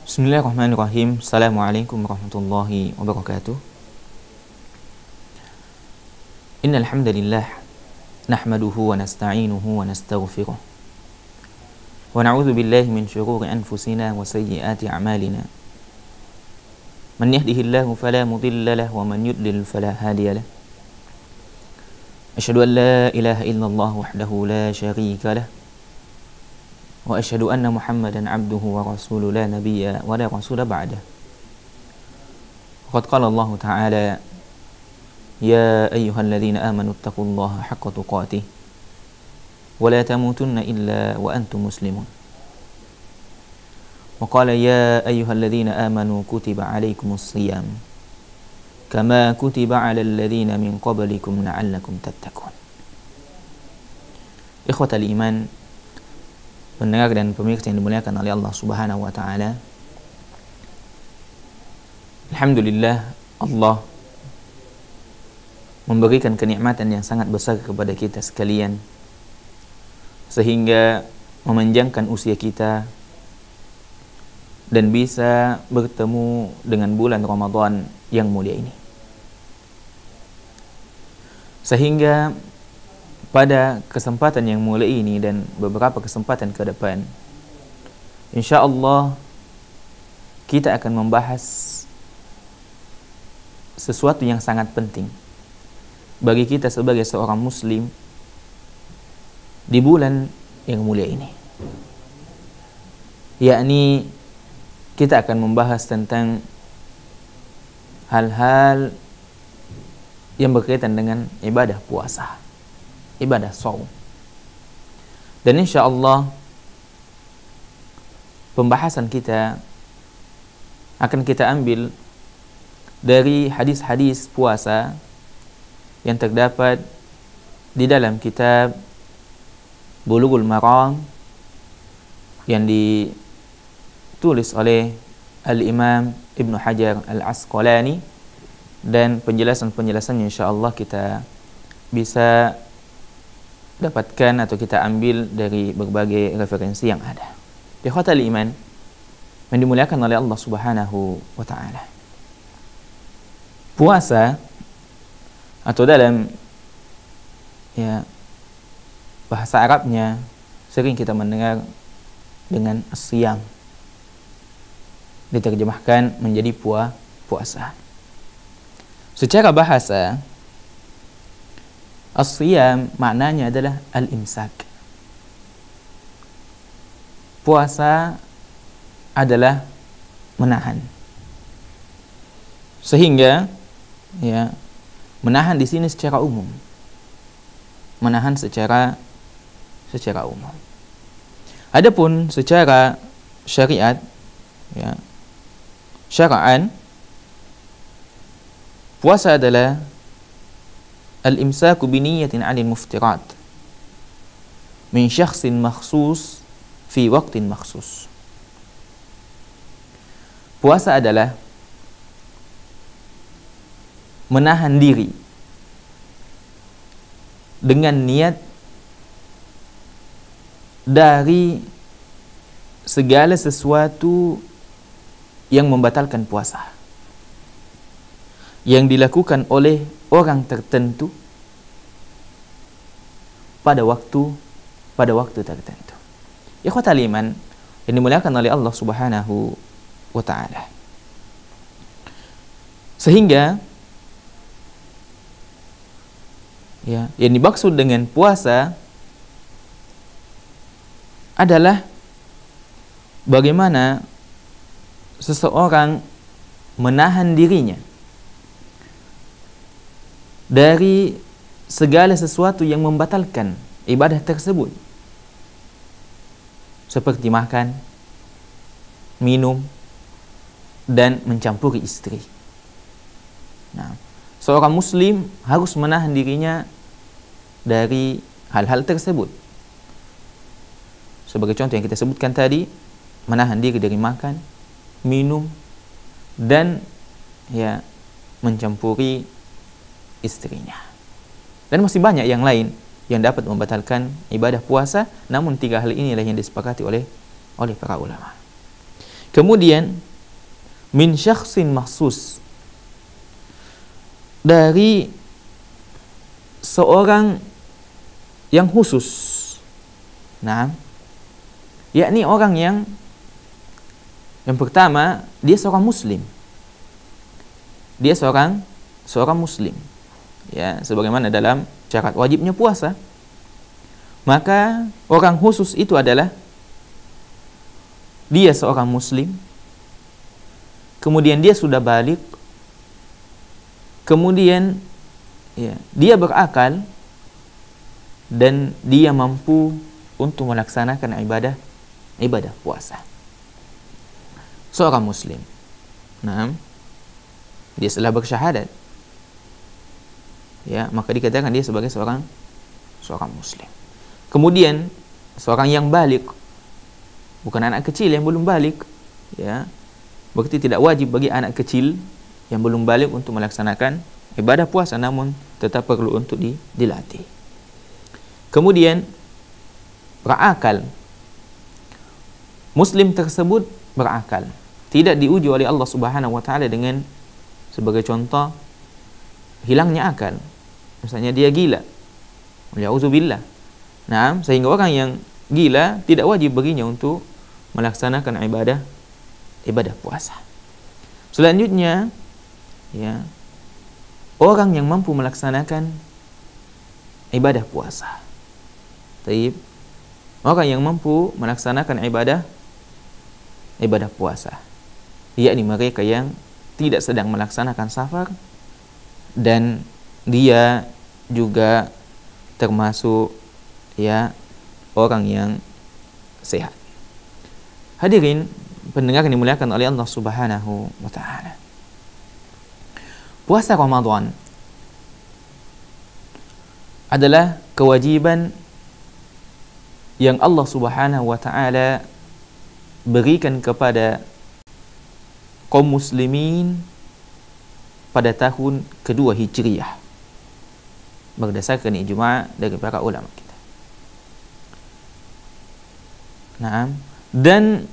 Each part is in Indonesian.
Bismillahirrahmanirrahim. Assalamualaikum warahmatullahi wabarakatuh. Innal hamdalillah nahmaduhu wa nasta'inuhu wa nastaghfiruh. Wa na'udzu billahi min shururi anfusina wa sayyiati a'malina. Man yahdihillahu fala mudilla lahu wa man yudlil fala hadiya lahu. Asyhadu an la ilaha illallah wahdahu la syarika lahu. Wa asyhadu anna Muhammadan abduhu wa rasuluhu la nabiyya wa la rasula ba'dah. Qad qala Allah Ta'ala ya ayyuhalladzina amanu taqullaha haqqa tuqatih wa la tamutunna illa wa antum muslimun. Wa qala ya ayyuhalladzina amanu kutiba alaikumus shiyam kama kutiba 'alal ladzina min qablikum la'allakum tattaqun. Ikhwatal iman, pendengar dan pemirsa yang dimuliakan oleh Allah Subhanahu wa taala. Alhamdulillah, Allah memberikan kenikmatan yang sangat besar kepada kita sekalian, sehingga memanjangkan usia kita dan bisa bertemu dengan bulan Ramadan yang mulia ini. Sehingga pada kesempatan yang mulia ini dan beberapa kesempatan ke depan, insya Allah kita akan membahas sesuatu yang sangat penting bagi kita sebagai seorang muslim di bulan yang mulia ini, yakni kita akan membahas tentang hal-hal yang berkaitan dengan ibadah puasa, ibadah shaum. Dan insya Allah pembahasan kita akan kita ambil dari hadis-hadis puasa yang terdapat di dalam kitab Bulughul Maram yang ditulis oleh Al-Imam Ibnu Hajar Al-Asqalani, dan penjelasan-penjelasannya insya Allah kita bisa dapatkan atau kita ambil dari berbagai referensi yang ada. Ikhwatal iman yang dimuliakan oleh Allah Subhanahu wa taala. Puasa atau dalam bahasa Arabnya sering kita mendengar dengan as-siyam, diterjemahkan menjadi puasa. Secara bahasa, as-siyam maknanya adalah al-imsak. Puasa adalah menahan. Sehingga menahan di sini secara umum. Menahan secara umum. Adapun secara syariat, syara'an, puasa adalah al-imsaku biniyatin 'anil muftirat min syakhsin makhsus fi waqtin makhsus. Puasa adalah menahan diri dengan niat dari segala sesuatu yang membatalkan puasa, yang dilakukan oleh orang tertentu pada waktu tertentu. Ikhwatal iman yang dimuliakan oleh Allah Subhanahu wa taala. Sehingga yang dimaksud dengan puasa adalah bagaimana seseorang menahan dirinya dari segala sesuatu yang membatalkan ibadah tersebut, seperti makan, minum, dan mencampuri istri. Nah, seorang muslim harus menahan dirinya dari hal-hal tersebut. Sebagai contoh yang kita sebutkan tadi, menahan diri dari makan, minum, dan mencampuri istrinya. Dan masih banyak yang lain yang dapat membatalkan ibadah puasa, namun tiga hal inilah yang disepakati oleh para ulama. Kemudian min syakhsin mahsus, dari seorang yang khusus. Nah, yakni orang yang pertama, dia seorang muslim. Dia seorang muslim. Ya, sebagaimana dalam syarat wajibnya puasa. Maka orang khusus itu adalah dia seorang muslim, kemudian dia sudah balik, kemudian ya, dia berakal dan dia mampu untuk melaksanakan ibadah puasa. Seorang muslim. Nah, dia setelah bersyahadat, ya, maka dikatakan dia sebagai seorang muslim. Kemudian seorang yang balik, bukan anak kecil yang belum balik, ya. Berarti tidak wajib bagi anak kecil yang belum balik untuk melaksanakan ibadah puasa, namun tetap perlu untuk dilatih. Kemudian berakal. Muslim tersebut berakal, tidak diuji oleh Allah Subhanahu wa taala dengan, sebagai contoh, hilangnya akal. Misalnya dia gila. Ya'udzubillah. Nah, sehingga orang yang gila tidak wajib baginya untuk melaksanakan ibadah puasa. Selanjutnya, ya, orang yang mampu melaksanakan ibadah puasa. Taib. Orang yang mampu melaksanakan ibadah puasa, yakni mereka yang tidak sedang melaksanakan safar dan dia juga termasuk, ya, orang yang sehat. Hadirin pendengar yang dimuliakan oleh Allah Subhanahu wa taala. Puasa Ramadan adalah kewajiban yang Allah Subhanahu wa taala berikan kepada kaum muslimin pada tahun kedua Hijriyah, berdasarkan ijma' dari para ulama kita. Nah, dan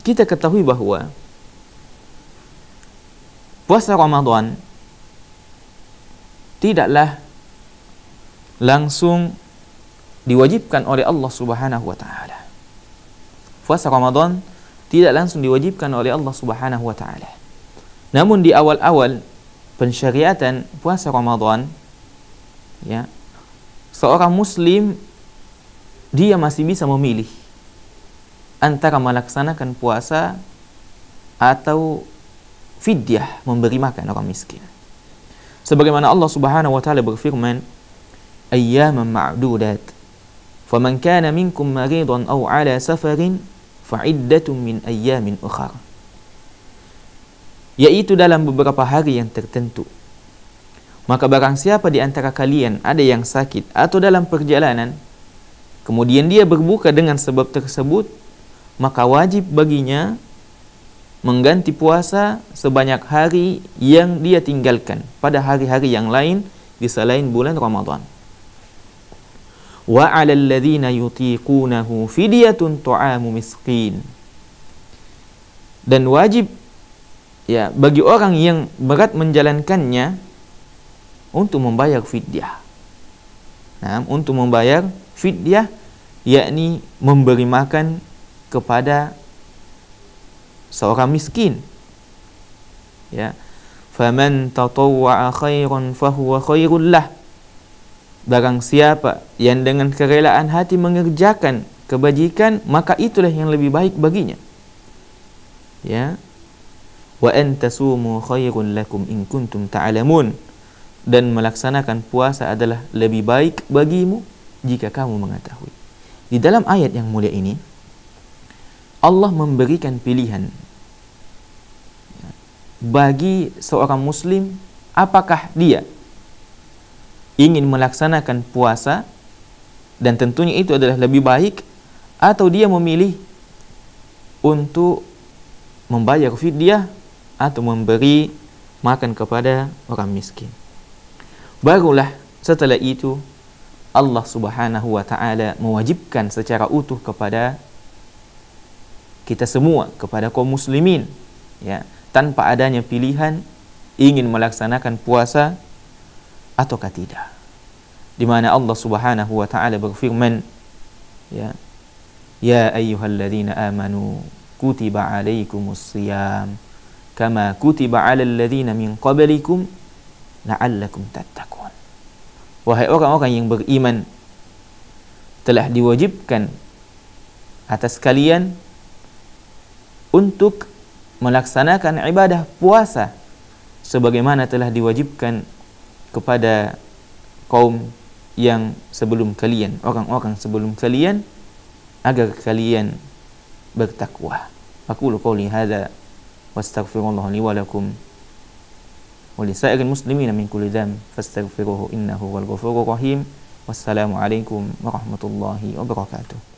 kita ketahui bahwa puasa Ramadan tidaklah langsung diwajibkan oleh Allah Subhanahu wa taala. Puasa Ramadan tidak langsung diwajibkan oleh Allah Subhanahu wa taala. Namun di awal-awal pensyariatan puasa Ramadan, ya, seorang muslim dia masih bisa memilih antara melaksanakan puasa atau fidyah, memberi makan orang miskin. Sebagaimana Allah Subhanahu wa taala berfirman, ayyaman ma'dudat, faman kana minkum maridan aw ala safarin fa'iddatun min ayyamin ukhar. Yaitu dalam beberapa hari yang tertentu. Maka barang siapa di antara kalian ada yang sakit atau dalam perjalanan, kemudian dia berbuka dengan sebab tersebut, maka wajib baginya mengganti puasa sebanyak hari yang dia tinggalkan pada hari-hari yang lain di selain bulan Ramadan. Wa 'alal ladzina yutiqunahu fidyatun ta'amu miskin. Dan wajib, ya, bagi orang yang berat menjalankannya untuk membayar fidyah. Nah, untuk membayar fidyah yakni memberi makan kepada seorang miskin. Ya. Faman tatawwa'a khairan fahuwa khairul lah. Barang siapa yang dengan kerelaan hati mengerjakan kebajikan, maka itulah yang lebih baik baginya. Ya. Wa antasumu khairun lakum in kuntum ta'lamun. Dan melaksanakan puasa adalah lebih baik bagimu jika kamu mengetahui. Di dalam ayat yang mulia ini Allah memberikan pilihan bagi seorang muslim, apakah dia ingin melaksanakan puasa, dan tentunya itu adalah lebih baik, atau dia memilih untuk membayar fidyah atau memberi makan kepada orang miskin. Barulah setelah itu Allah Subhanahu wa taala mewajibkan secara utuh kepada kita semua, kepada kaum muslimin, ya, tanpa adanya pilihan ingin melaksanakan puasa ataukah tidak. Di mana Allah Subhanahu wa taala berfirman, ya, ya ayyuhalladzina amanu kutiba alaikumus shiyam kama kutiba alal ladzina min qablikum la'allakum tattaqun. Wahai orang-orang yang beriman, telah diwajibkan atas kalian untuk melaksanakan ibadah puasa sebagaimana telah diwajibkan kepada kaum yang sebelum kalian, orang-orang sebelum kalian, agar kalian bertakwa. Aqulu qouli hadza wastaghfirullah li wa lakum wa li sa'iril muslimina min kulli dhanb fastaghfiruhu innahu huwal ghafurur rahim. Wassalamu alaikum warahmatullahi wabarakatuh.